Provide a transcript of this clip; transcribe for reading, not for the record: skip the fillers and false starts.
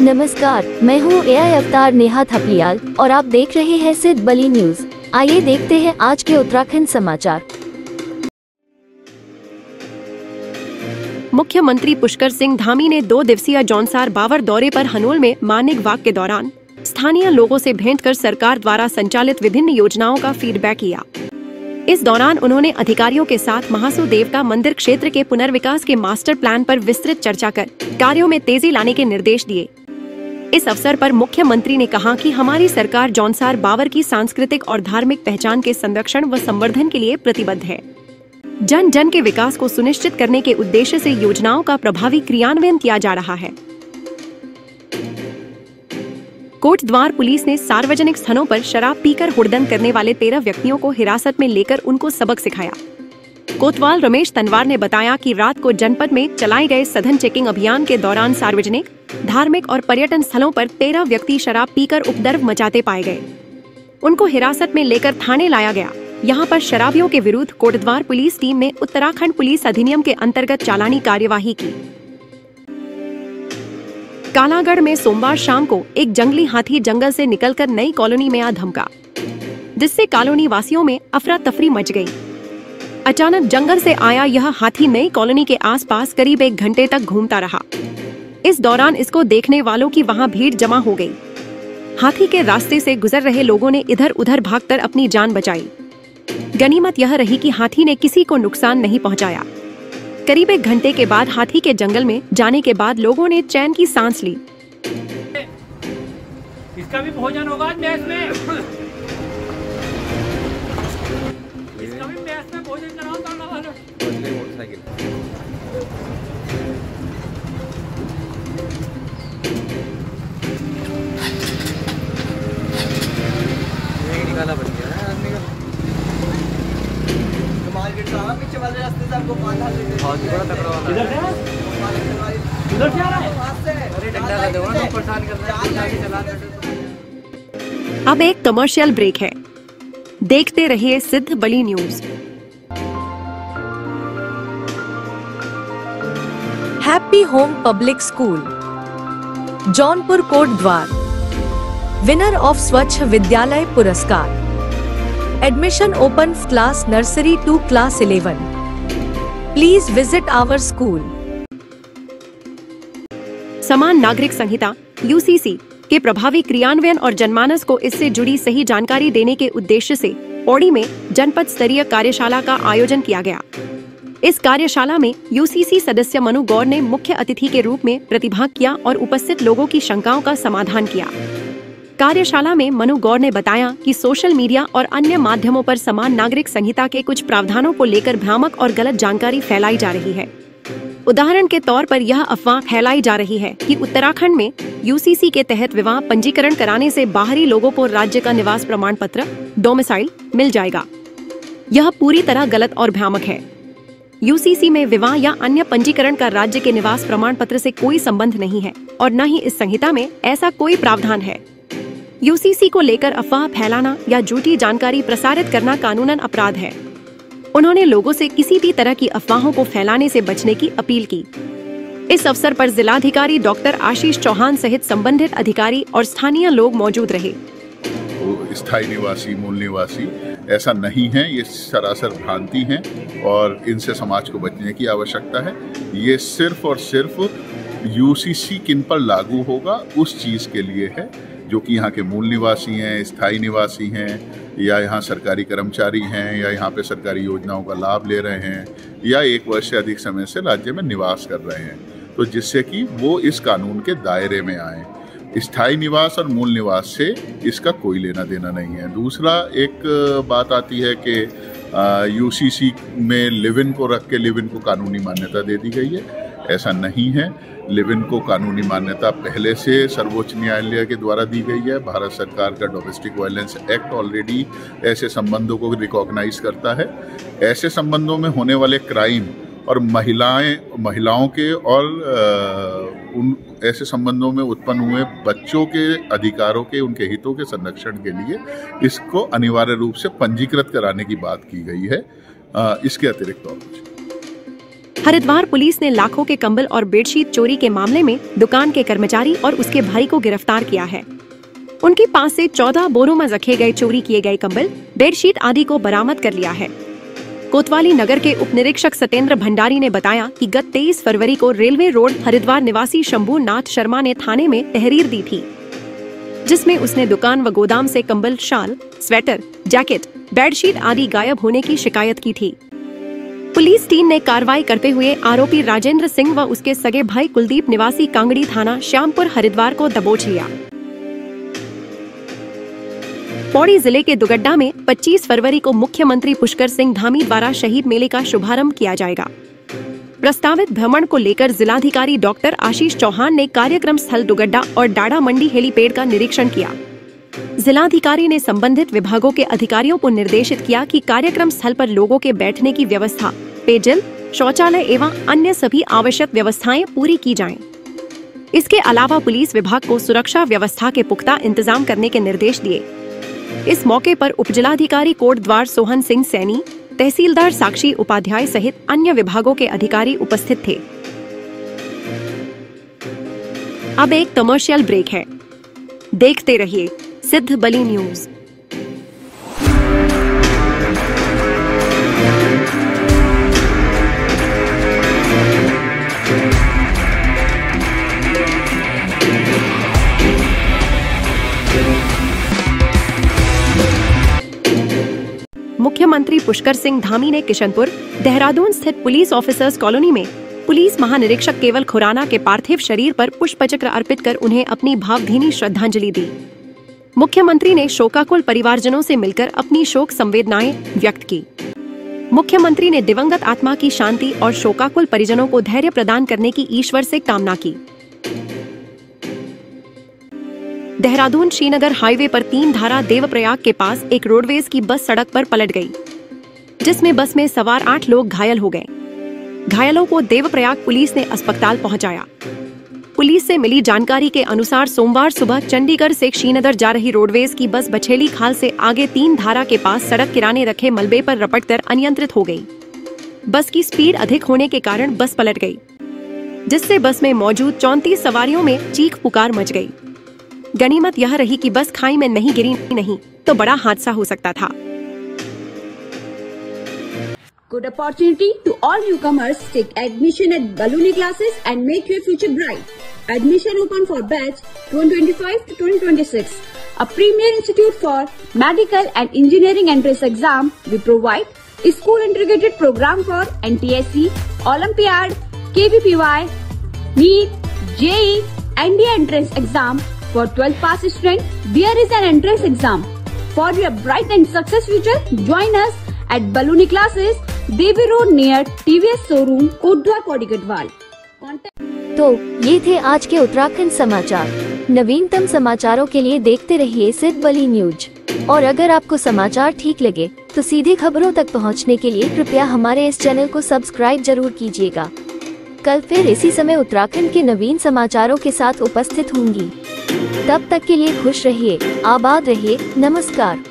नमस्कार, मैं हूँ AI अवतार नेहा थपलियाल और आप देख रहे हैं सिद्ध बली न्यूज। आइए देखते हैं आज के उत्तराखंड समाचार। मुख्यमंत्री पुष्कर सिंह धामी ने 2 दिवसीय जौनसार बावर दौरे पर हनोल में मानिक वाक के दौरान स्थानीय लोगों से भेंट कर सरकार द्वारा संचालित विभिन्न योजनाओं का फीडबैक किया। इस दौरान उन्होंने अधिकारियों के साथ महासू देवता मंदिर क्षेत्र के पुनर्विकास के मास्टर प्लान पर विस्तृत चर्चा कर कार्यों में तेजी लाने के निर्देश दिए। इस अवसर पर मुख्यमंत्री ने कहा कि हमारी सरकार जौनसार बावर की सांस्कृतिक और धार्मिक पहचान के संरक्षण व संवर्धन के लिए प्रतिबद्ध है। जन जन के विकास को सुनिश्चित करने के उद्देश्य से योजनाओं का प्रभावी क्रियान्वयन किया जा रहा है। कोटद्वार पुलिस ने सार्वजनिक स्थानों पर शराब पीकर हुड़दंग करने वाले 13 व्यक्तियों को हिरासत में लेकर उनको सबक सिखाया। कोतवाल रमेश तनवार ने बताया कि रात को जनपद में चलाए गए सघन चेकिंग अभियान के दौरान सार्वजनिक, धार्मिक और पर्यटन स्थलों पर 13 व्यक्ति शराब पीकर उपद्रव मचाते पाए गए। उनको हिरासत में लेकर थाने लाया गया। यहाँ पर शराबियों के विरुद्ध कोटद्वार पुलिस टीम ने उत्तराखंड पुलिस अधिनियम के अंतर्गत चालानी कार्यवाही की। कालागढ़ में सोमवार शाम को एक जंगली हाथी जंगल से निकलकर नई कॉलोनी में आ धमका, जिससे कॉलोनी वासियों में अफरा तफरी मच गई। अचानक जंगल से आया यह हाथी नई कॉलोनी के आसपास करीब 1 घंटे तक घूमता रहा। इस दौरान इसको देखने वालों की वहां भीड़ जमा हो गई। हाथी के रास्ते से गुजर रहे लोगों ने इधर उधर भागकर अपनी जान बचाई। गनीमत यह रही कि हाथी ने किसी को नुकसान नहीं पहुंचाया। करीब 1 घंटे के बाद हाथी के जंगल में जाने के बाद लोगों ने चैन की सांस ली। इसका भी भोजन होगा मैच में। इसका भी मैच में भोजन कराओ मोटरसाइकिल। निकाला बढ़ गया है आदमी का। मार्केट का पीछे वाले रास्ते से आपको बांधा ले बहुत बड़ा तकड़ा वाला इधर क्या है वहां से अरे डंडा लगा दो ना परेशान कर रहा है आगे चला दे। अब एक कमर्शियल ब्रेक है, देखते रहिए Siddh Bali news. Happy home public school Jaunpur Kotdwar winner of स्वच्छ विद्यालय पुरस्कार। Admission open class nursery to class 11। Please visit our school. समान नागरिक संहिता UCC के प्रभावी क्रियान्वयन और जनमानस को इससे जुड़ी सही जानकारी देने के उद्देश्य से पौड़ी में जनपद स्तरीय कार्यशाला का आयोजन किया गया। इस कार्यशाला में UCC सदस्य मनु गौर ने मुख्य अतिथि के रूप में प्रतिभाग किया और उपस्थित लोगों की शंकाओं का समाधान किया। कार्यशाला में मनु गौर ने बताया कि सोशल मीडिया और अन्य माध्यमों पर समान नागरिक संहिता के कुछ प्रावधानों को लेकर भ्रामक और गलत जानकारी फैलाई जा रही है। उदाहरण के तौर पर यह अफवाह फैलाई जा रही है कि उत्तराखंड में UCC के तहत विवाह पंजीकरण कराने से बाहरी लोगों को राज्य का निवास प्रमाण पत्र डोमिसाइल मिल जाएगा। यह पूरी तरह गलत और भ्रामक है। UCC में विवाह या अन्य पंजीकरण का राज्य के निवास प्रमाण पत्र से कोई संबंध नहीं है और न ही इस संहिता में ऐसा कोई प्रावधान है। UCC को लेकर अफवाह फैलाना या झूठी जानकारी प्रसारित करना कानूनन अपराध है। उन्होंने लोगों से किसी भी तरह की अफवाहों को फैलाने से बचने की अपील की। इस अवसर पर जिलाधिकारी डॉक्टर आशीष चौहान सहित संबंधित अधिकारी और स्थानीय लोग मौजूद रहे। स्थायी निवासी, मूल निवासी ऐसा नहीं है, ये सरासर भ्रांति है और इनसे समाज को बचने की आवश्यकता है। ये सिर्फ और सिर्फ UCC किन पर लागू होगा उस चीज़ के लिए है जो कि यहाँ के मूल निवासी हैं, स्थायी निवासी हैं, या यहाँ सरकारी कर्मचारी हैं, या यहाँ पे सरकारी योजनाओं का लाभ ले रहे हैं, या 1 वर्ष से अधिक समय से राज्य में निवास कर रहे हैं, तो जिससे कि वो इस कानून के दायरे में आए। स्थायी निवास और मूल निवास से इसका कोई लेना देना नहीं है। दूसरा एक बात आती है कि UCC में लिव इन को रख के लिव इन को कानूनी मान्यता दे दी गई है। ऐसा नहीं है। लिव इन को कानूनी मान्यता पहले से सर्वोच्च न्यायालय के द्वारा दी गई है। भारत सरकार का डोमेस्टिक वायलेंस एक्ट ऑलरेडी ऐसे संबंधों को रिकॉग्नाइज करता है। ऐसे संबंधों में होने वाले क्राइम और महिलाओं के और उन ऐसे संबंधों में उत्पन्न हुए बच्चों के अधिकारों के, उनके हितों के संरक्षण के लिए इसको अनिवार्य रूप से पंजीकृत कराने की बात की गई है। इसके अतिरिक्त और कुछ हरिद्वार पुलिस ने लाखों के कंबल और बेडशीट चोरी के मामले में दुकान के कर्मचारी और उसके भाई को गिरफ्तार किया है। उनके पास से 14 बोरों में रखे गए चोरी किए गए कंबल, बेडशीट आदि को बरामद कर लिया है। कोतवाली नगर के उप निरीक्षक सत्येंद्र भंडारी ने बताया कि गत 23 फरवरी को रेलवे रोड हरिद्वार निवासी शंभू नाथ शर्मा ने थाने में तहरीर दी थी, जिसमें उसने दुकान व गोदाम से कंबल, शाल, स्वेटर, जैकेट, बेडशीट आदि गायब होने की शिकायत की थी। पुलिस टीम ने कार्रवाई करते हुए आरोपी राजेंद्र सिंह व उसके सगे भाई कुलदीप निवासी कांगड़ी थाना श्यामपुर हरिद्वार को दबोच लिया। पौड़ी जिले के दुगड्डा में 25 फरवरी को मुख्यमंत्री पुष्कर सिंह धामी द्वारा शहीद मेले का शुभारंभ किया जाएगा। प्रस्तावित भ्रमण को लेकर जिलाधिकारी डॉक्टर आशीष चौहान ने कार्यक्रम स्थल दुगड्डा और डाडा मंडी हेलीपैड का निरीक्षण किया। जिलाधिकारी ने संबंधित विभागों के अधिकारियों को निर्देशित किया कि कार्यक्रम स्थल पर लोगों के बैठने की व्यवस्था, पेयजल, शौचालय एवं अन्य सभी आवश्यक व्यवस्थाएं पूरी की जाएं। इसके अलावा पुलिस विभाग को सुरक्षा व्यवस्था के पुख्ता इंतजाम करने के निर्देश दिए। इस मौके पर उपजिलाधिकारी कोटद्वार सोहन सिंह सैनी, तहसीलदार साक्षी उपाध्याय सहित अन्य विभागों के अधिकारी उपस्थित थे। अब एक कमर्शियल ब्रेक है, देखते रहिए सिद्ध बली न्यूज। मुख्यमंत्री पुष्कर सिंह धामी ने किशनपुर, देहरादून स्थित पुलिस ऑफिसर्स कॉलोनी में पुलिस महानिरीक्षक केवल खुराना के पार्थिव शरीर पर पुष्पचक्र अर्पित कर उन्हें अपनी भावभीनी श्रद्धांजलि दी। मुख्यमंत्री ने शोकाकुल परिवारजनों से मिलकर अपनी शोक संवेदनाएं व्यक्त की। मुख्यमंत्री ने दिवंगत आत्मा की शांति और शोकाकुल परिजनों को धैर्य प्रदान करने की ईश्वर से कामना की। देहरादून श्रीनगर हाईवे पर 3 धारा देवप्रयाग के पास एक रोडवेज की बस सड़क पर पलट गई, जिसमें बस में सवार 8 लोग घायल हो गए। घायलों को देवप्रयाग पुलिस ने अस्पताल पहुंचाया। पुलिस से मिली जानकारी के अनुसार सोमवार सुबह चंडीगढ़ से श्रीनगर जा रही रोडवेज की बस बछेली खाल से आगे 3 धारा के पास सड़क किनारे रखे मलबे पर रपटकर अनियंत्रित हो गई। बस की स्पीड अधिक होने के कारण बस पलट गई, जिससे बस में मौजूद 34 सवारियों में चीख पुकार मच गई। गनीमत यह रही कि बस खाई में नहीं गिरी, नहीं तो बड़ा हादसा हो सकता था। Good opportunity to all newcomers. Take admission at Baluni classes and make your future bright. Admission open for batch 2025 to 2026. A premier institute for medical and engineering entrance exam. We provide a school integrated program for NTSC, Olympiad, KVPY, NEET, JEE, NDA entrance exam. For 12th pass student, there is an entrance exam. For your bright and success future, join us at Baluni classes, Devi road near TVS showroom, Kotdwar, Pauri Garhwal. तो ये थे आज के उत्तराखंड समाचार। नवीनतम समाचारों के लिए देखते रहिए सिद्ध बली न्यूज। और अगर आपको समाचार ठीक लगे तो सीधे खबरों तक पहुंचने के लिए कृपया हमारे इस चैनल को सब्सक्राइब जरूर कीजिएगा। कल फिर इसी समय उत्तराखंड के नवीन समाचारों के साथ उपस्थित होंगी। तब तक के लिए खुश रहिए, आबाद रहिए, नमस्कार।